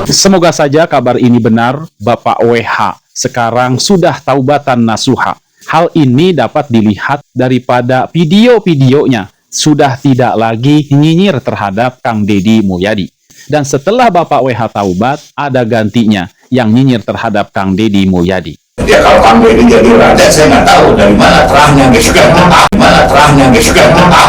Semoga saja kabar ini benar, Bapak WH sekarang sudah taubatan nasuha. Hal ini dapat dilihat daripada video-videonya. Sudah tidak lagi nyinyir terhadap Kang Deddy Mulyadi. Dan setelah Bapak WH taubat, ada gantinya yang nyinyir terhadap Kang Deddy Mulyadi. Ya kalau Kang Deddy jadi raja, saya nggak tahu dari mana terangnya,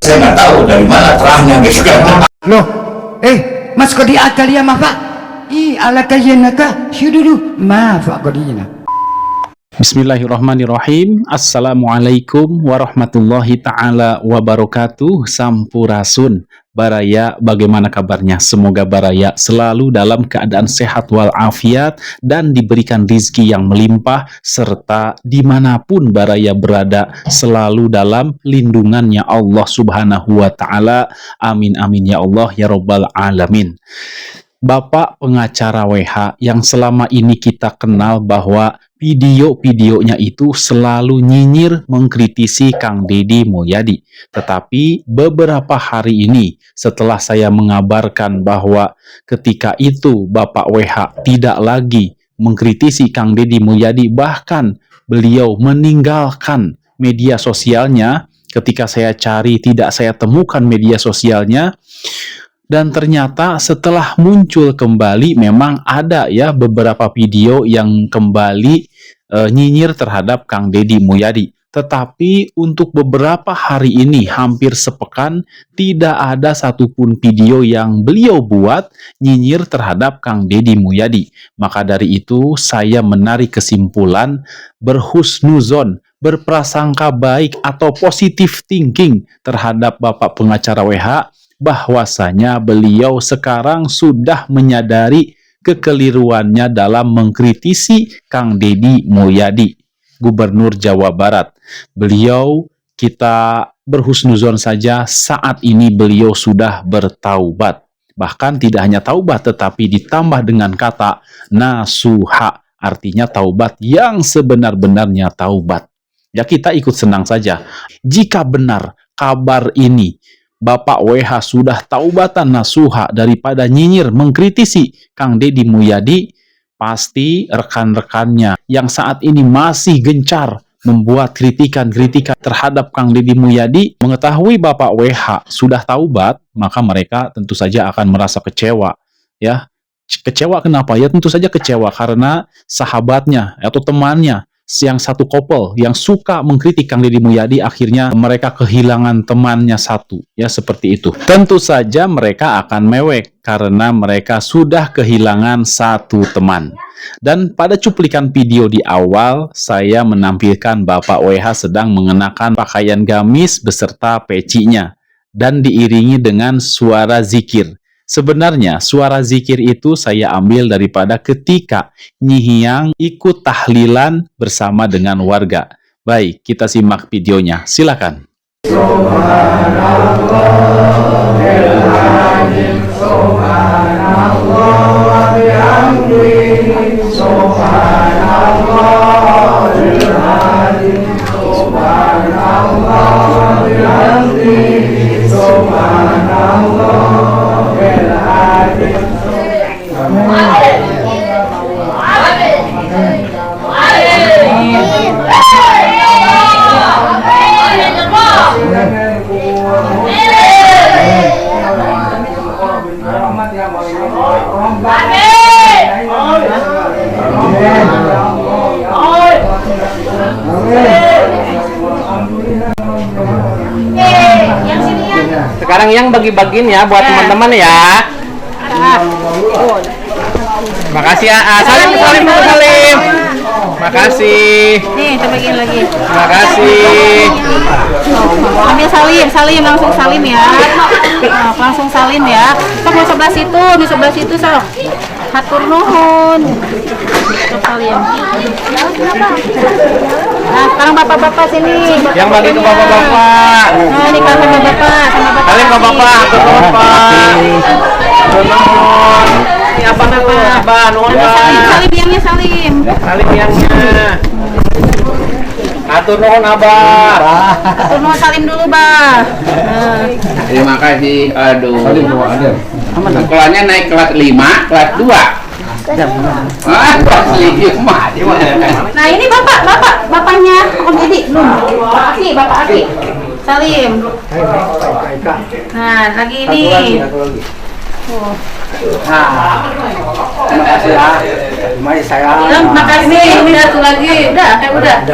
saya nggak tahu dari mana terangnya, Loh, Mas Kodi Atalia Maaf. Alakayenaka syududu maaf Kodina. Bismillahirrahmanirrahim. Assalamualaikum warahmatullahi ta'ala wabarakatuh. Sampurasun. Baraya, bagaimana kabarnya? Semoga Baraya selalu dalam keadaan sehat walafiat dan diberikan rizki yang melimpah, serta dimanapun Baraya berada selalu dalam lindungannya Allah subhanahu wa ta'ala. Amin amin ya Allah ya rabbal alamin. Bapak pengacara WH yang selama ini kita kenal bahwa video-videonya itu selalu nyinyir mengkritisi Kang Deddy Mulyadi. Tetapi beberapa hari ini setelah saya mengabarkan bahwa ketika itu Bapak WH tidak lagi mengkritisi Kang Deddy Mulyadi, bahkan beliau meninggalkan media sosialnya. Ketika saya cari tidak saya temukan media sosialnya. Dan ternyata setelah muncul kembali memang ada ya beberapa video yang kembali nyinyir terhadap Kang Deddy Mulyadi. Tetapi untuk beberapa hari ini, hampir sepekan, tidak ada satupun video yang beliau buat nyinyir terhadap Kang Deddy Mulyadi. Maka dari itu saya menarik kesimpulan berhusnuzon, berprasangka baik atau positive thinking terhadap Bapak pengacara WH, bahwasanya beliau sekarang sudah menyadari kekeliruannya dalam mengkritisi Kang Deddy Mulyadi, Gubernur Jawa Barat. Beliau, kita berhusnuzon saja, saat ini beliau sudah bertaubat. Bahkan tidak hanya taubat, tetapi ditambah dengan kata nasuha, artinya taubat yang sebenar-benarnya taubat. Ya, kita ikut senang saja. Jika benar kabar ini, Bapak WH sudah taubatan nasuha daripada nyinyir mengkritisi Kang Deddy Mulyadi, pasti rekan-rekannya yang saat ini masih gencar membuat kritikan-kritikan terhadap Kang Deddy Mulyadi mengetahui Bapak WH sudah taubat, maka mereka tentu saja akan merasa kecewa. Ya, kecewa kenapa? Ya tentu saja kecewa karena sahabatnya atau temannya yang satu couple yang suka mengkritik Kang Deddy Mulyadi, akhirnya mereka kehilangan temannya satu, ya seperti itu. Tentu saja mereka akan mewek karena mereka sudah kehilangan satu teman. Dan pada cuplikan video di awal, saya menampilkan Bapak WH sedang mengenakan pakaian gamis beserta pecinya dan diiringi dengan suara zikir. Sebenarnya suara zikir itu saya ambil daripada ketika Nyi Hiyang ikut tahlilan bersama dengan warga. Baik, kita simak videonya. Silakan. Sekarang yang bagi-bagiin ya buat teman-teman ya. Makasih ya. Salim dulu, salim. Makasih. Nih, coba bagiin lagi. Makasih. Ambil salim langsung salim ya. Nah, langsung salim ya. Sok di sebelah situ sok. Hatur nuhun. Sok salim. Nah, sekarang bapak-bapak sini. Yang bagi ke bapak-bapak. Nah, ini kan sama bapak, Salim ke bapak, ke bapak. Hatur nuhun. abang tuh, abang, nuhun Salim, bang. salim yangnya salim. Salim yangnya. Atur nuhun abah. Atur nuhun salim dulu, Bah. Terima kasih. Aduh. Sekolahnya naik kelas 5, kelas 2. Kelas 5. Nah, ini bapaknya Om Edi belum. Bapak Aki. Salim. Nah, lagi ini. Bilang makasih. Udah satu lagi. Udah.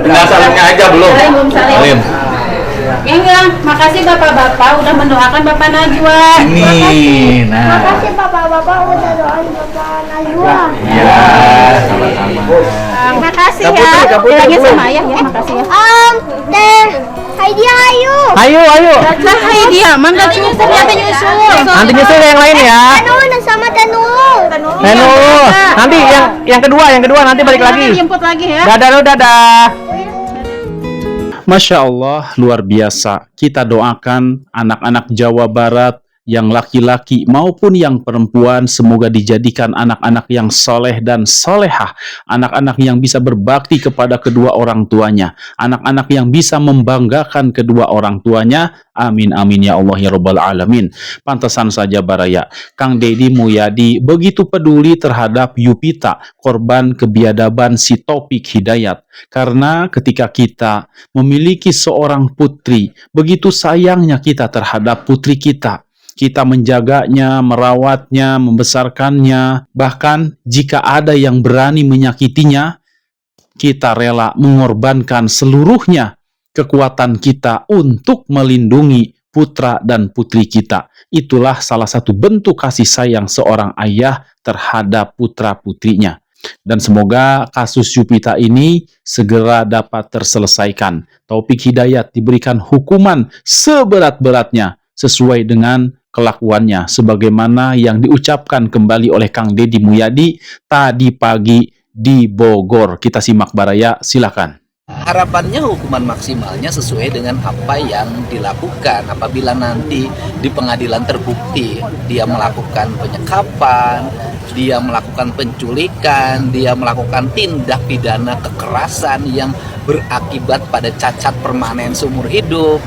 Udah salamnya aja belum? Belum salim. Yang makasih bapak-bapak udah mendoakan Bapak Najwa. Ini, nah. Makasih bapak-bapak udah doain bapak Najwa. Iya, sama-sama. Terima kasih ya. Bilangnya sama ayah ya, makasih ya. Teh Heidi ayo. Ayo. Nah, dia mangga nyusul ya, nyusul. Nanti nyusul yang lain ya. Tanu sama Tanu. Menu. Nanti yang kedua nanti balik lagi. Jemput lagi ya. Dadah lo, dadah. Masya Allah, luar biasa. Kita doakan anak-anak Jawa Barat yang laki-laki maupun yang perempuan semoga dijadikan anak-anak yang soleh dan solehah, anak-anak yang bisa berbakti kepada kedua orang tuanya, anak-anak yang bisa membanggakan kedua orang tuanya. Amin amin ya Allah ya Rabbal Alamin. Pantesan saja Baraya, Kang Deddy Mulyadi begitu peduli terhadap Yupita, korban kebiadaban si Taufik Hidayat. Karena ketika kita memiliki seorang putri, begitu sayangnya kita terhadap putri kita. Kita menjaganya, merawatnya, membesarkannya. Bahkan jika ada yang berani menyakitinya, kita rela mengorbankan seluruhnya kekuatan kita untuk melindungi putra dan putri kita. Itulah salah satu bentuk kasih sayang seorang ayah terhadap putra-putrinya. Dan semoga kasus Yupita ini segera dapat terselesaikan. Taufik Hidayat diberikan hukuman seberat-beratnya sesuai dengan kelakuannya, sebagaimana yang diucapkan kembali oleh Kang Deddy Mulyadi tadi pagi di Bogor. Kita simak Baraya, silakan. Harapannya hukuman maksimalnya sesuai dengan apa yang dilakukan. Apabila nanti di pengadilan terbukti dia melakukan penyekapan, dia melakukan penculikan, dia melakukan tindak pidana kekerasan yang berakibat pada cacat permanen seumur hidup,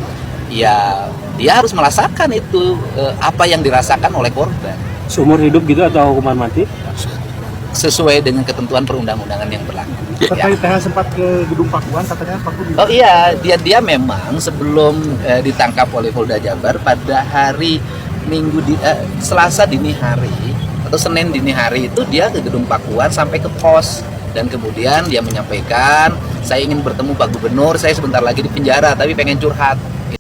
ya dia harus merasakan itu apa yang dirasakan oleh korban. Seumur hidup gitu atau hukuman mati? Sesuai dengan ketentuan perundang-undangan yang berlaku. Terkait TH sempat ke gedung Pakuan, katanya Paku. Oh iya, dia memang sebelum ditangkap oleh Polda Jabar pada hari Selasa dini hari atau Senin dini hari itu dia ke gedung Pakuan sampai ke pos, dan kemudian dia menyampaikan, saya ingin bertemu Pak Gubernur, saya sebentar lagi di penjara tapi pengen curhat.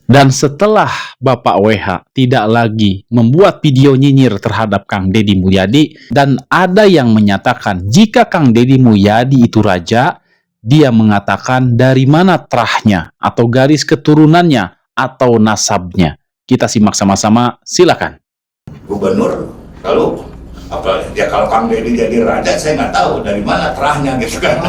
Dan setelah Bapak WH tidak lagi membuat video nyinyir terhadap Kang Deddy Mulyadi, dan ada yang menyatakan jika Kang Deddy Mulyadi itu raja, dia mengatakan dari mana terahnya atau garis keturunannya atau nasabnya. Kita simak sama-sama, silakan. Gubernur, kalau Kang Deddy jadi raja, saya nggak tahu dari mana terahnya gitu kan.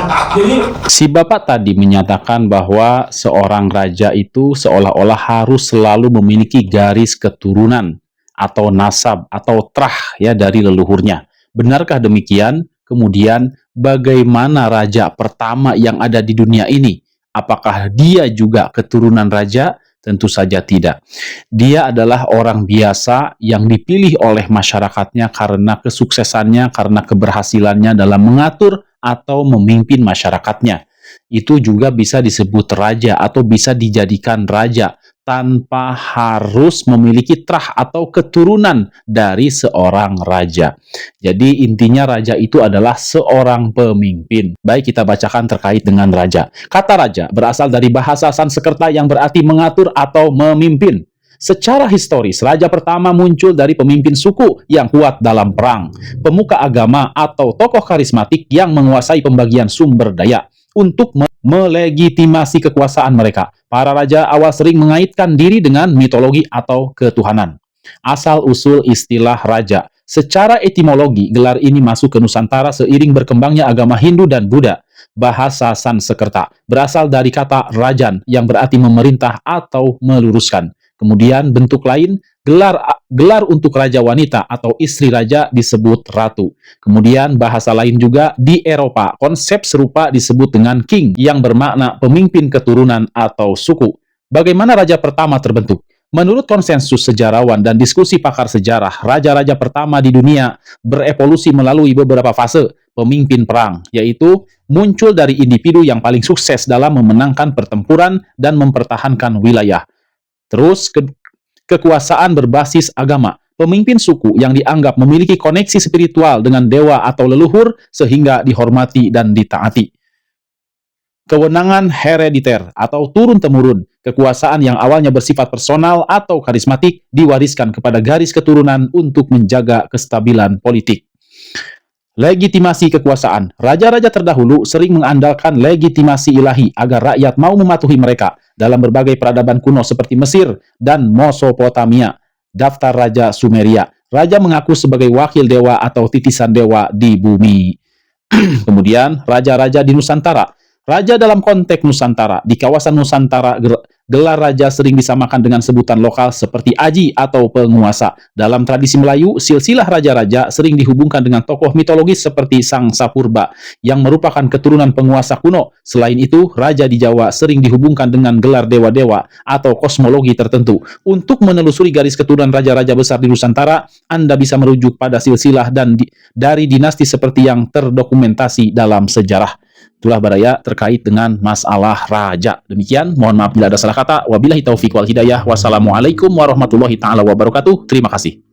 Si Bapak tadi menyatakan bahwa seorang raja itu seolah-olah harus selalu memiliki garis keturunan atau nasab atau terah ya dari leluhurnya. Benarkah demikian? Kemudian bagaimana raja pertama yang ada di dunia ini? Apakah dia juga keturunan raja? Tentu saja tidak. Dia adalah orang biasa yang dipilih oleh masyarakatnya karena kesuksesannya, karena keberhasilannya dalam mengatur atau memimpin masyarakatnya. Itu juga bisa disebut raja atau bisa dijadikan raja tanpa harus memiliki terah atau keturunan dari seorang raja. Jadi intinya raja itu adalah seorang pemimpin. Baik, kita bacakan terkait dengan raja. Kata raja berasal dari bahasa Sanskerta yang berarti mengatur atau memimpin. Secara historis, raja pertama muncul dari pemimpin suku yang kuat dalam perang, pemuka agama atau tokoh karismatik yang menguasai pembagian sumber daya untuk melegitimasi kekuasaan mereka. Para raja awal sering mengaitkan diri dengan mitologi atau ketuhanan. Asal-usul istilah raja. Secara etimologi, gelar ini masuk ke Nusantara seiring berkembangnya agama Hindu dan Buddha. Bahasa Sanskerta berasal dari kata rajan yang berarti memerintah atau meluruskan. Kemudian bentuk lain, gelar untuk raja wanita atau istri raja disebut ratu. Kemudian bahasa lain juga di Eropa, konsep serupa disebut dengan king yang bermakna pemimpin keturunan atau suku. Bagaimana raja pertama terbentuk? Menurut konsensus sejarawan dan diskusi pakar sejarah, raja-raja pertama di dunia berevolusi melalui beberapa fase pemimpin perang, yaitu muncul dari individu yang paling sukses dalam memenangkan pertempuran dan mempertahankan wilayah. Terus, kekuasaan berbasis agama, pemimpin suku yang dianggap memiliki koneksi spiritual dengan dewa atau leluhur sehingga dihormati dan ditaati. Kewenangan herediter atau turun-temurun, kekuasaan yang awalnya bersifat personal atau karismatik diwariskan kepada garis keturunan untuk menjaga kestabilan politik. Legitimasi kekuasaan, raja-raja terdahulu sering mengandalkan legitimasi ilahi agar rakyat mau mematuhi mereka dalam berbagai peradaban kuno seperti Mesir dan Mesopotamia. Daftar Raja Sumeria, raja mengaku sebagai wakil dewa atau titisan dewa di bumi. Kemudian, raja-raja di Nusantara. Raja dalam konteks Nusantara, di kawasan Nusantara, gelar raja sering disamakan dengan sebutan lokal seperti aji atau penguasa. Dalam tradisi Melayu, silsilah raja-raja sering dihubungkan dengan tokoh mitologis seperti Sang Sapurba, yang merupakan keturunan penguasa kuno. Selain itu, raja di Jawa sering dihubungkan dengan gelar dewa-dewa atau kosmologi tertentu. Untuk menelusuri garis keturunan raja-raja besar di Nusantara, Anda bisa merujuk pada silsilah dari dinasti seperti yang terdokumentasi dalam sejarah. Itulah Baraya terkait dengan masalah raja. Demikian, mohon maaf bila ada salah kata. Wabillahi taufiq wal hidayah. Wassalamualaikum warahmatullahi taala wabarakatuh. Terima kasih.